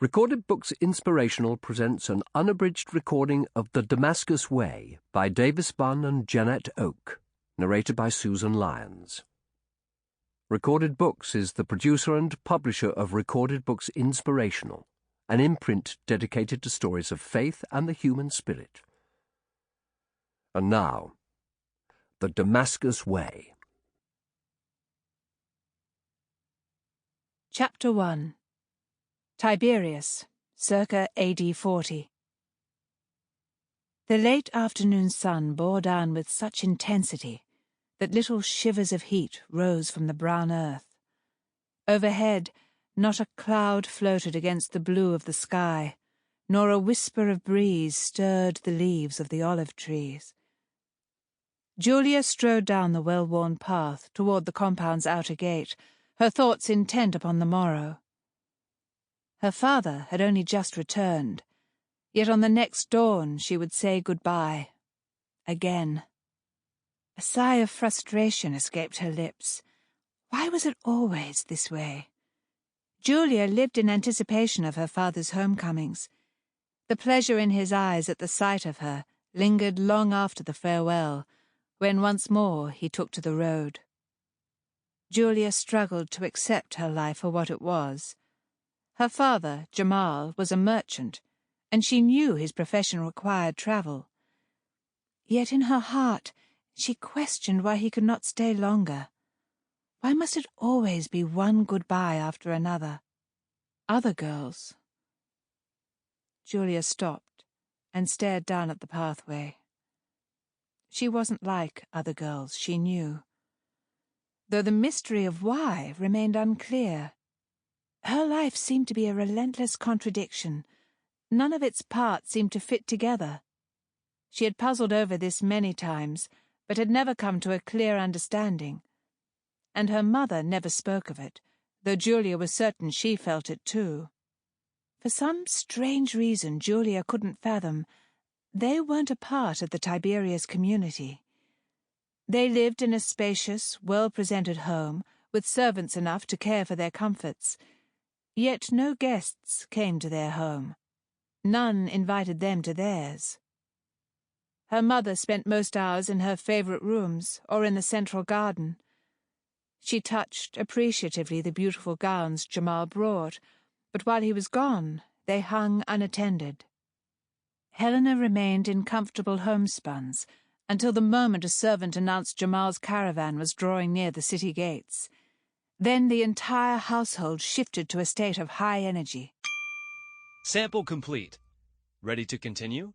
Recorded Books Inspirational presents an unabridged recording of The Damascus Way by Bunn and Jeanette Oak, narrated by Susan Lyons. Recorded Books is the producer and publisher of Recorded Books Inspirational, an imprint dedicated to stories of faith and the human spirit. And now, The Damascus Way. Chapter 1. Tiberias, circa AD 40. The late afternoon sun bore down with such intensity that little shivers of heat rose from the brown earth. Overhead, not a cloud floated against the blue of the sky, nor a whisper of breeze stirred the leaves of the olive trees. Julia strode down the well-worn path toward the compound's outer gate, her thoughts intent upon the morrow. Her father had only just returned, yet on the next dawn she would say goodbye. Again. A sigh of frustration escaped her lips. Why was it always this way? Julia lived in anticipation of her father's homecomings. The pleasure in his eyes at the sight of her lingered long after the farewell, when once more he took to the road. Julia struggled to accept her life for what it was. Her father, Jamal, was a merchant, and she knew his profession required travel. Yet in her heart she questioned why he could not stay longer. Why must it always be one goodbye after another? Other girls. Julia stopped and stared down at the pathway. She wasn't like other girls, she knew, though the mystery of why remained unclear. Her life seemed to be a relentless contradiction. None of its parts seemed to fit together. She had puzzled over this many times, but had never come to a clear understanding. And her mother never spoke of it, though Julia was certain she felt it too. For some strange reason Julia couldn't fathom, they weren't a part of the Tiberias community. They lived in a spacious, well-presented home, with servants enough to care for their comforts. Yet no guests came to their home. None invited them to theirs. Her mother spent most hours in her favorite rooms or in the central garden. She touched appreciatively the beautiful gowns Jamal brought, but while he was gone, they hung unattended. Helena remained in comfortable homespuns until the moment a servant announced Jamal's caravan was drawing near the city gates. Then the entire household shifted to a state of high energy. Sample complete. Ready to continue?